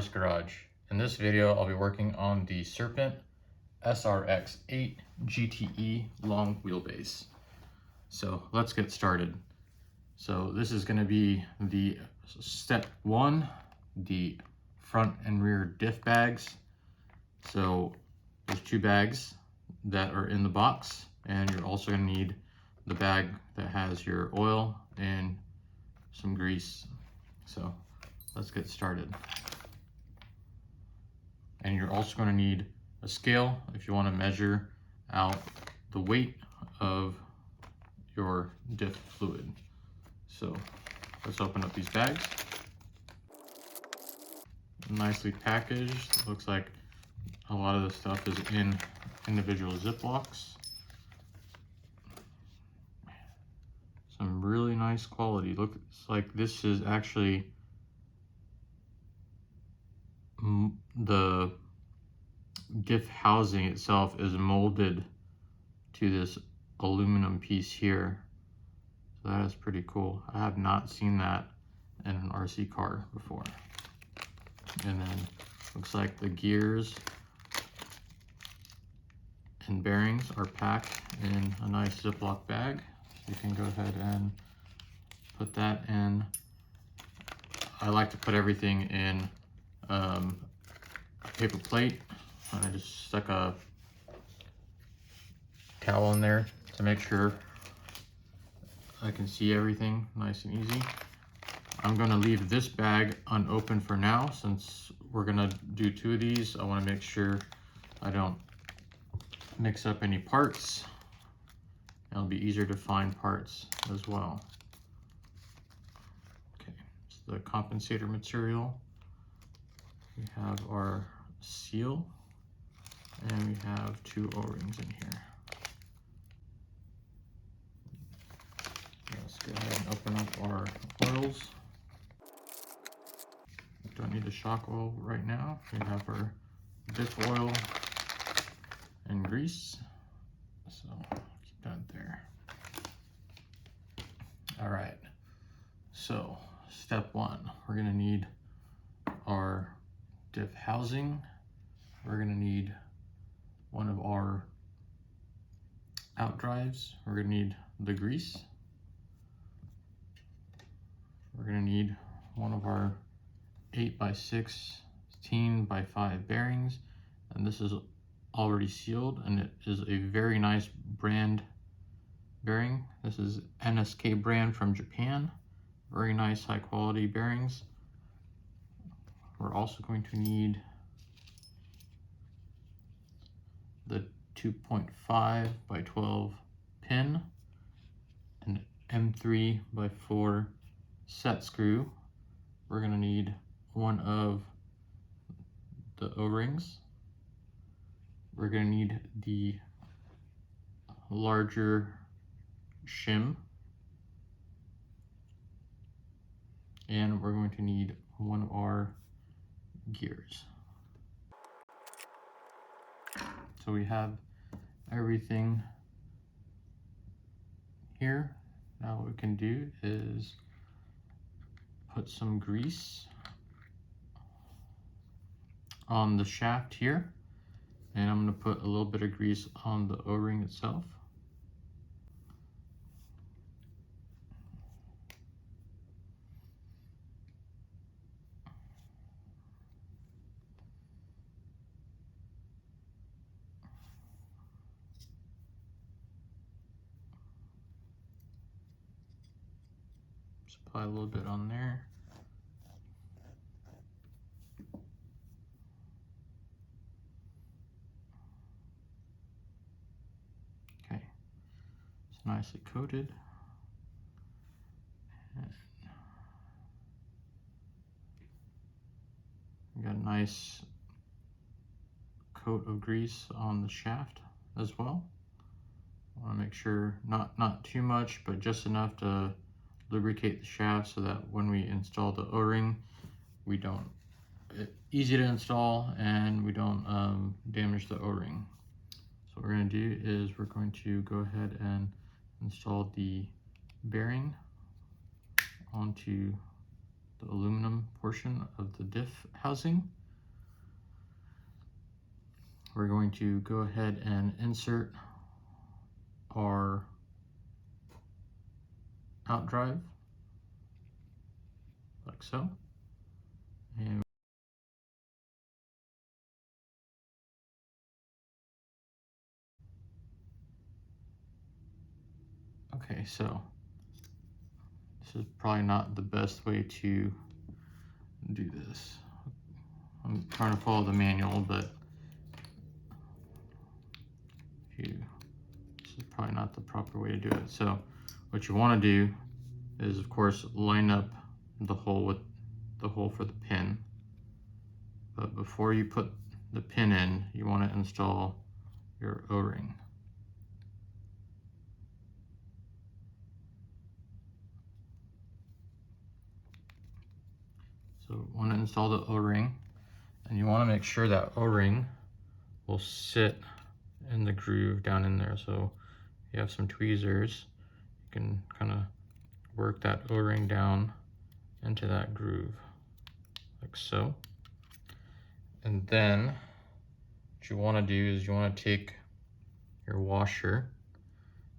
Houston RC Garage. In this video, I'll be working on the Serpent SRX8 GTe long wheelbase. So let's get started. So this is going to be the step one, the front and rear diff bags. So there's two bags that are in the box, and you're also going to need the bag that has your oil and some grease. So let's get started. And you're also going to need a scale if you want to measure out the weight of your diff fluid. So let's open up these bags. Nicely packaged. Looks like a lot of the stuff is in individual Ziplocs. Some really nice quality. Looks like this is actually the diff housing itself is molded to this aluminum piece here. So that is pretty cool. I have not seen that in an RC car before. And then looks like the gears and bearings are packed in a nice Ziploc bag. You can go ahead and put that in. I like to put everything in a paper plate, and I just stuck a towel in there to make sure I can see everything nice and easy. I'm going to leave this bag unopened for now since we're going to do two of these. I want to make sure I don't mix up any parts. It'll be easier to find parts as well. Okay, it's the compensator material. We have our seal, and we have two O-rings in here. Let's go ahead and open up our oils. We don't need the shock oil right now. We have our diff oil and grease. So keep that there. All right. So step one, we're gonna need our diff housing. We're gonna need one of our out drives. We're gonna need the grease. We're gonna need one of our 8x16 by 5 bearings, and this is already sealed, and it is a very nice brand bearing. This is NSK brand from Japan. Very nice high quality bearings. We're also going to need the 2.5 by 12 pin, an M3 by 4 set screw. We're going to need one of the O-rings. We're going to need the larger shim, and we're going to need one of our gears. So we have everything here. Now what we can do is put some grease on the shaft here, and I'm going to put a little bit of grease on the O-ring itself. Apply a little bit on there. Okay, it's nicely coated. We got a nice coat of grease on the shaft as well. I want to make sure not too much, but just enough to lubricate the shaft so that when we install the O-ring, we don't, it's easy to install and we don't damage the O-ring. So what we're going to do is we're going to go ahead and install the bearing onto the aluminum portion of the diff housing. We're going to go ahead and insert our out drive like so. And okay, so this is probably not the best way to do this. I'm trying to follow the manual, but this is probably not the proper way to do it. So what you want to do is, of course, line up the hole with the hole for the pin. But before you put the pin in, you want to install your O-ring. So you want to install the O-ring, and you want to make sure that O-ring will sit in the groove down in there. So you have some tweezers, you can kind of work that O-ring down into that groove like so. And then what you want to do is you want to take your washer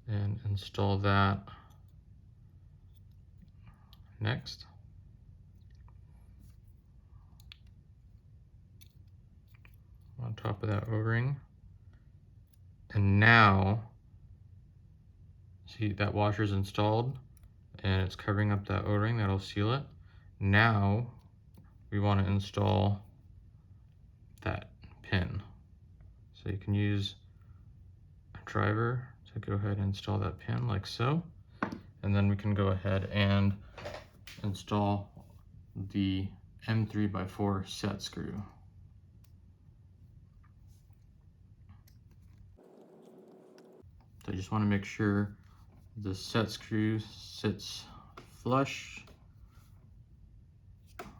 and install that next. On top of that O-ring. And now, see that washer's installed and it's covering up that O-ring, that'll seal it. Now we want to install that pin. So you can use a driver to go ahead and install that pin like so. And then we can go ahead and install the M3x4 set screw. So I just want to make sure the set screw sits flush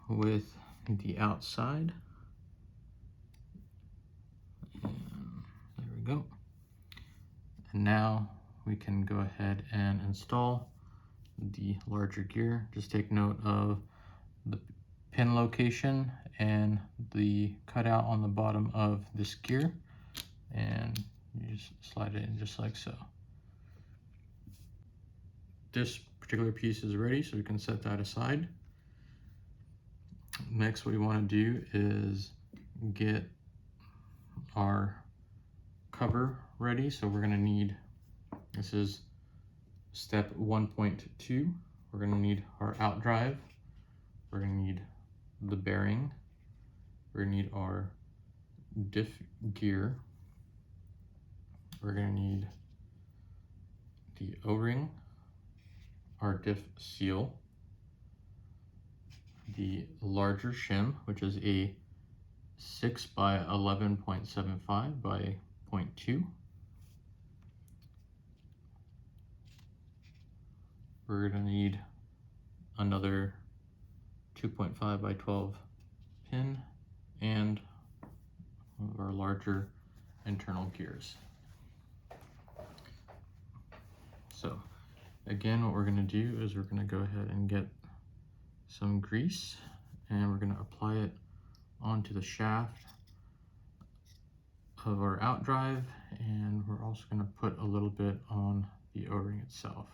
with the outside. And there we go. And now we can go ahead and install the larger gear. Just take note of the pin location and the cutout on the bottom of this gear, and you just slide it in just like so. This particular piece is ready, so we can set that aside. Next, what we want to do is get our cover ready. So we're going to need, this is step 1.2. We're going to need our out drive. We're going to need the bearing. We're going to need our diff gear. We're going to need the O-ring, our diff seal, the larger shim, which is a 6 by 11.75 by 0.2. We're going to need another 2.5 by 12 pin and one of our larger internal gears. So again, what we're going to do is we're going to go ahead and get some grease and we're going to apply it onto the shaft of our out drive, and we're also going to put a little bit on the O-ring itself.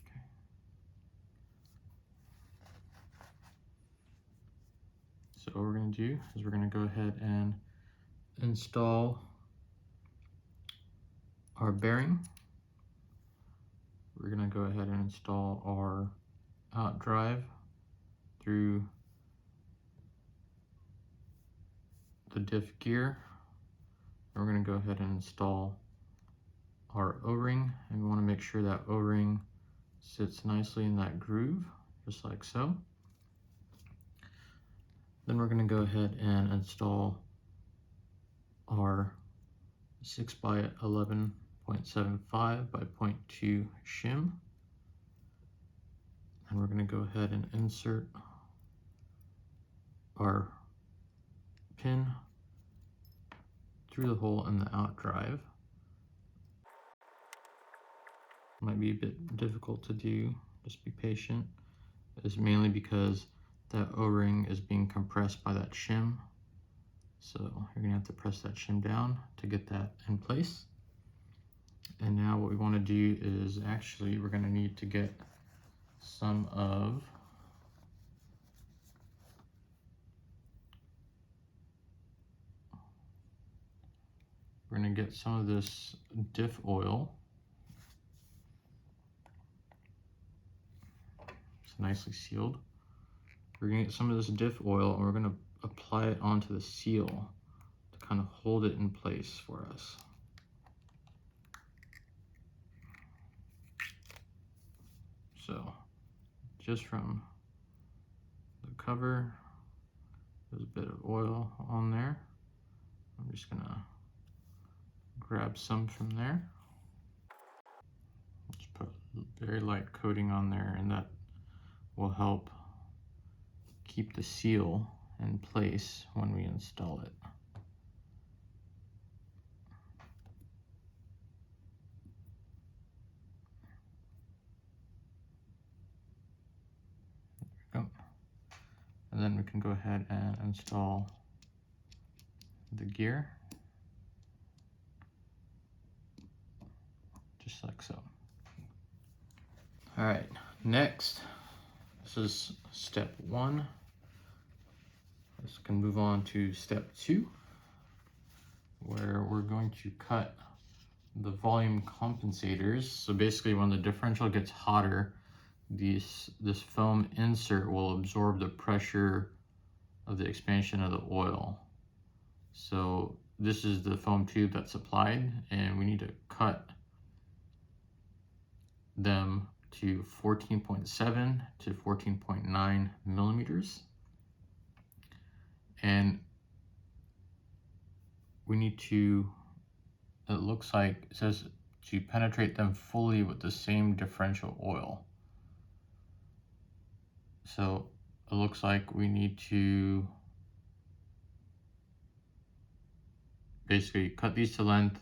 Okay. So what we're going to do is we're going to go ahead and install our bearing. We're going to go ahead and install our out drive through the diff gear. And we're going to go ahead and install our O-ring, and we want to make sure that O-ring sits nicely in that groove, just like so. Then we're going to go ahead and install our 6 by 11.75 by 0.2 shim. And we're going to go ahead and insert our pin through the hole in the out drive. Might be a bit difficult to do, just be patient. It's mainly because that O-ring is being compressed by that shim. So you're gonna have to press that shim down to get that in place. And now what we wanna do is actually, we're gonna need to get some of this Diff Oil. It's nicely sealed. We're gonna get some of this Diff Oil and we're gonna apply it onto the seal to kind of hold it in place for us. So just from the cover, there's a bit of oil on there. I'm just gonna grab some from there. Just put a very light coating on there, and that will help keep the seal in place when we install it. There we go. And then we can go ahead and install the gear, just like so. All right, next, this is step 1. Let's can move on to step 2, where we're going to cut the volume compensators. So basically, when the differential gets hotter, this foam insert will absorb the pressure of the expansion of the oil. So this is the foam tube that's applied, and we need to cut them to 14.7 to 14.9 millimeters. And we need to, it looks like it says to penetrate them fully with the same differential oil. So it looks like we need to basically cut these to length,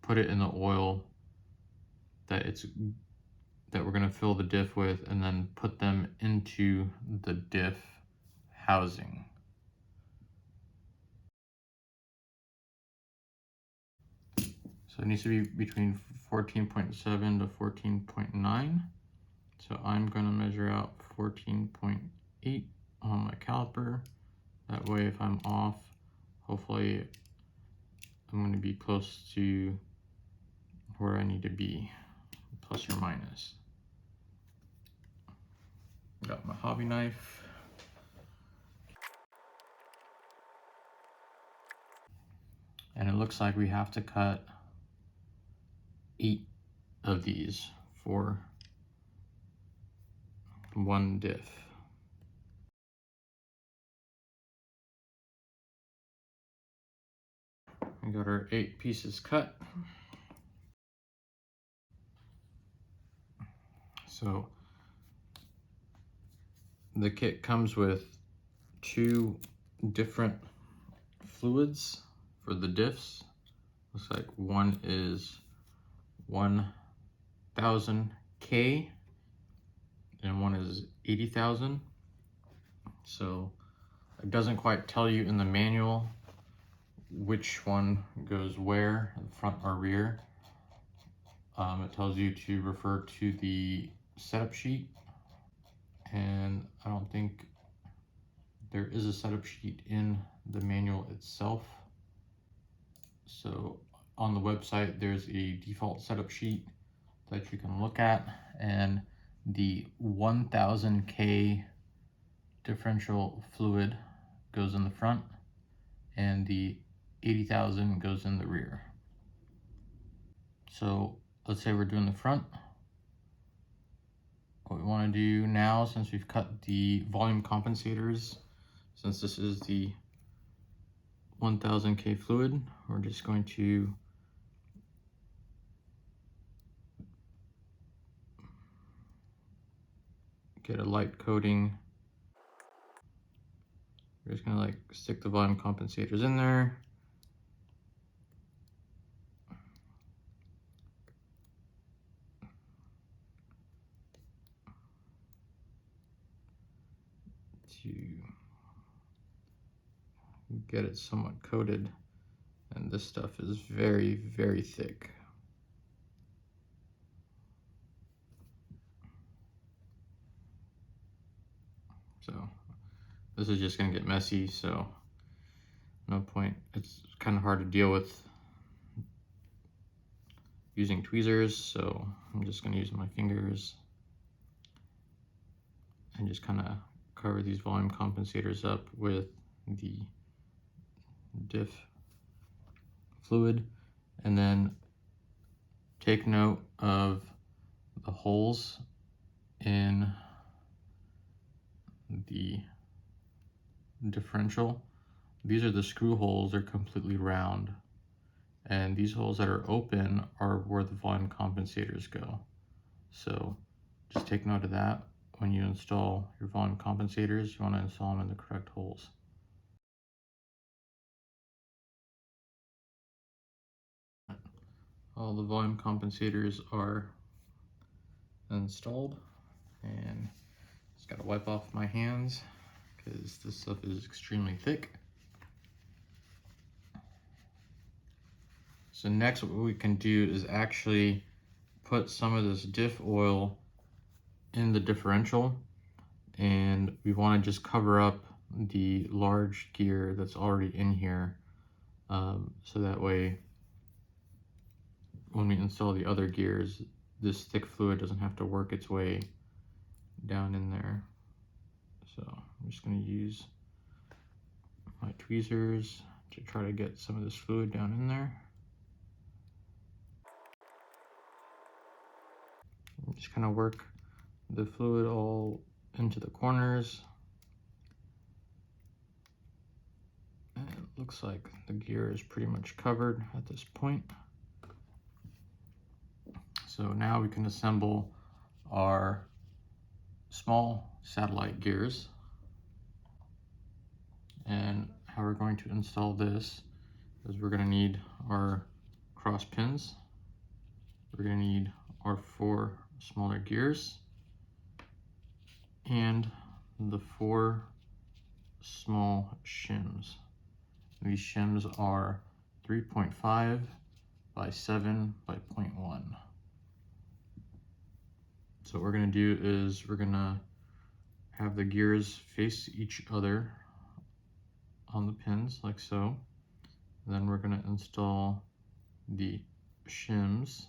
put it in the oil that we're going to fill the diff with, and then put them into the diff housing. So it needs to be between 14.7 to 14.9. So I'm going to measure out 14.8 on my caliper. That way, if I'm off, hopefully I'm going to be close to where I need to be, plus or minus. Got my hobby knife. And it looks like we have to cut 8 of these for one diff. We got our 8 pieces cut. So the kit comes with 2 different fluids for the diffs. Looks like one is 1000 K and one is 80,000. So it doesn't quite tell you in the manual which one goes where, front or rear. It tells you to refer to the setup sheet, and I don't think there is a setup sheet in the manual itself. So on the website, there's a default setup sheet that you can look at, and the 1000 K differential fluid goes in the front, and the 80,000 goes in the rear. So let's say we're doing the front. What we want to do now, since we've cut the volume compensators, since this is the 1000 K fluid, we're just going to get a light coating. We're just gonna like stick the volume compensators in there, get it somewhat coated, and this stuff is very, very thick. So this is just going to get messy, so no point. It's kind of hard to deal with using tweezers, so I'm just going to use my fingers and just kind of cover these volume compensators up with the diff fluid, and then take note of the holes in the differential. These are the screw holes, they're completely round, and these holes that are open are where the volume compensators go. So just take note of that. When you install your volume compensators, you want to install them in the correct holes. All the volume compensators are installed, and just got to wipe off my hands because this stuff is extremely thick. So next, what we can do is actually put some of this diff oil in the differential, and we want to just cover up the large gear that's already in here, so that way when we install the other gears, this thick fluid doesn't have to work its way down in there. So I'm just going to use my tweezers to try to get some of this fluid down in there. And just kind of work the fluid all into the corners. And it looks like the gear is pretty much covered at this point. So now we can assemble our small satellite gears. And how we're going to install this is we're going to need our cross pins. We're going to need our 4 smaller gears and the 4 small shims. These shims are 3.5 by 7 by 0.1. So what we're going to do is we're going to have the gears face each other on the pins like so. Then we're going to install the shims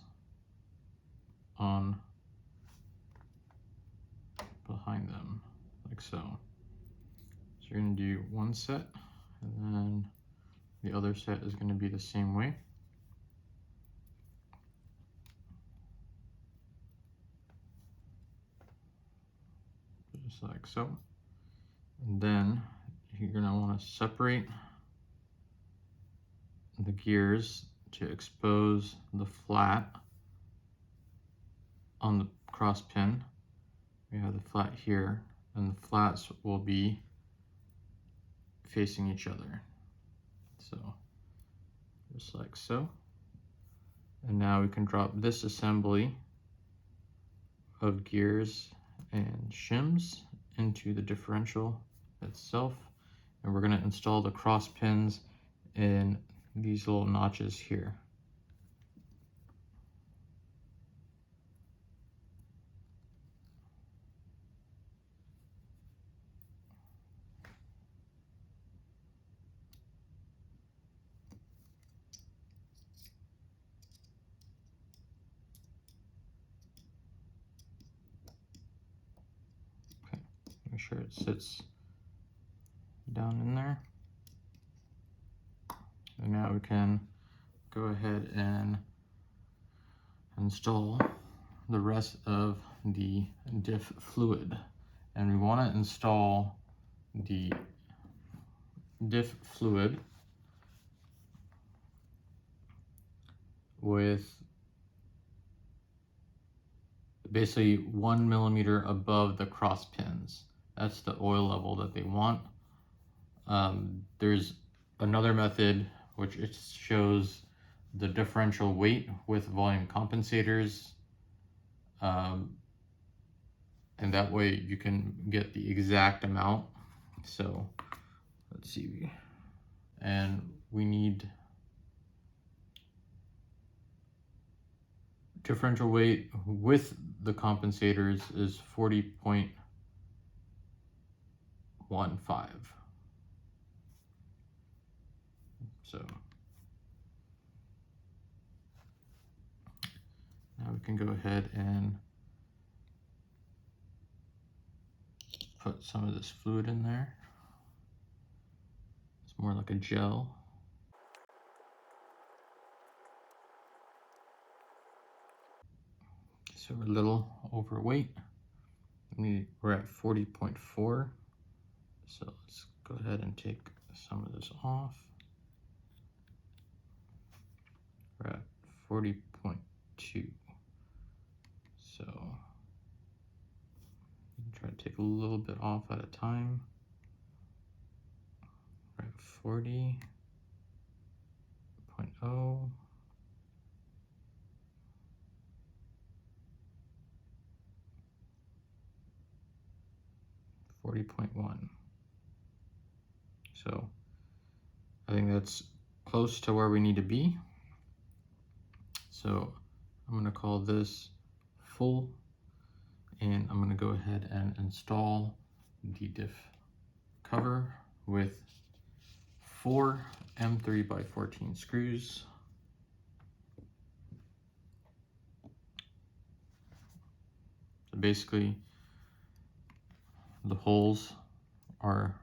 on behind them like so. So you're going to do one set, and then the other set is going to be the same way. Just like so. And then you're going to want to separate the gears to expose the flat on the cross pin. We have the flat here, and the flats will be facing each other. So just like so. And now we can drop this assembly of gears and shims into the differential itself, and we're going to install the cross pins in these little notches here. Okay, make sure it sits down in there. And now we can go ahead and install the rest of the diff fluid. And we want to install the diff fluid with basically 1 millimeter above the cross pins. That's the oil level that they want. There's another method which it shows the differential weight with volume compensators, and that way you can get the exact amount. So let's see, and we need differential weight with the compensators is 40.15. So now we can go ahead and put some of this fluid in there. It's more like a gel. So we're a little overweight. We're at 40.4. So let's go ahead and take some of this off. We're at 40.2. So try to take a little bit off at a time. We're at 40.0. 40.1. So I think that's close to where we need to be. So I'm going to call this full, and I'm going to go ahead and install the diff cover with 4 M3x14 screws. So basically the holes are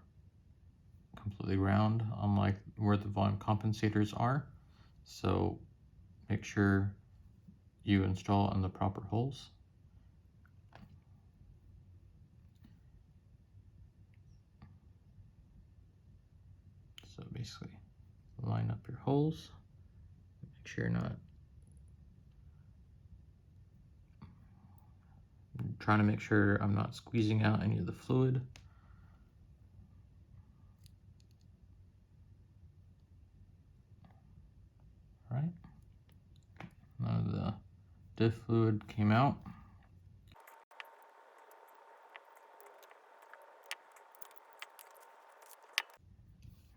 completely round, unlike where the volume compensators are. So make sure you install in the proper holes. So basically line up your holes, make sure you're not trying to make sure I'm not squeezing out any of the fluid. All right, none of the diff fluid came out.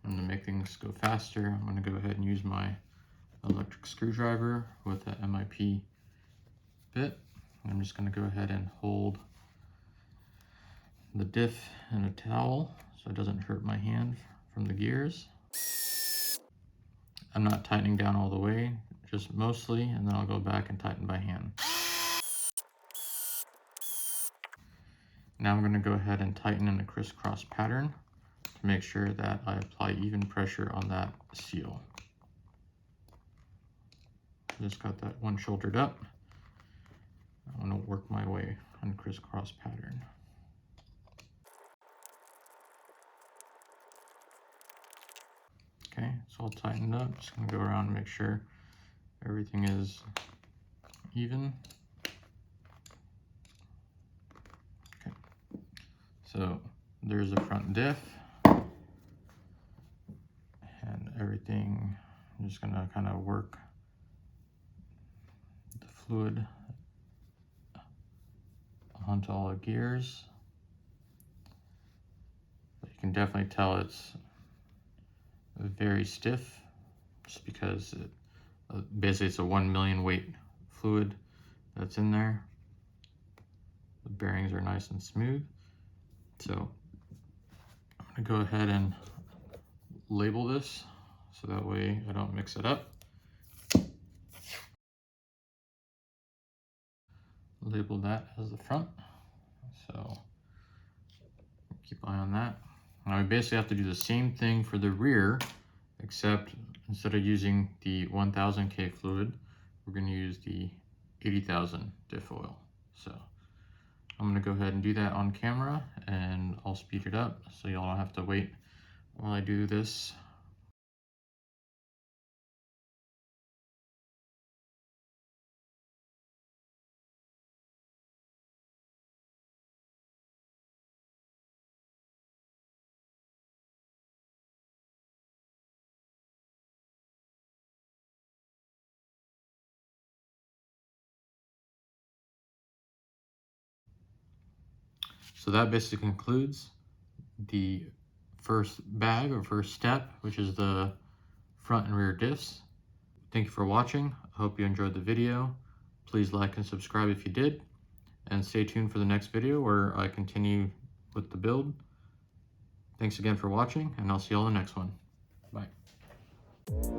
And to make things go faster, I'm going to go ahead and use my electric screwdriver with a MIP bit. I'm just going to go ahead and hold the diff in a towel so it doesn't hurt my hand from the gears. I'm not tightening down all the way, just mostly, and then I'll go back and tighten by hand. Now I'm going to go ahead and tighten in a crisscross pattern to make sure that I apply even pressure on that seal. Just got that one shouldered up. I'm going to work my way on a crisscross pattern. Okay, it's all tightened up. Just going to go around and make sure everything is even. Okay, so there's the front diff and everything. I'm just going to kind of work the fluid onto all the gears. But you can definitely tell it's very stiff just because basically it's a 1 million weight fluid that's in there. The bearings are nice and smooth. So I'm going to go ahead and label this so that way I don't mix it up. Label that as the front. So keep an eye on that. Now we basically have to do the same thing for the rear, except instead of using the 1000K fluid, we're going to use the 80,000 Diff Oil. So I'm going to go ahead and do that on camera, and I'll speed it up so y'all don't have to wait while I do this. So that basically concludes the first bag or first step, which is the front and rear diffs. Thank you for watching. I hope you enjoyed the video. Please like and subscribe if you did, and stay tuned for the next video where I continue with the build. Thanks again for watching, and I'll see you all in the next one. Bye.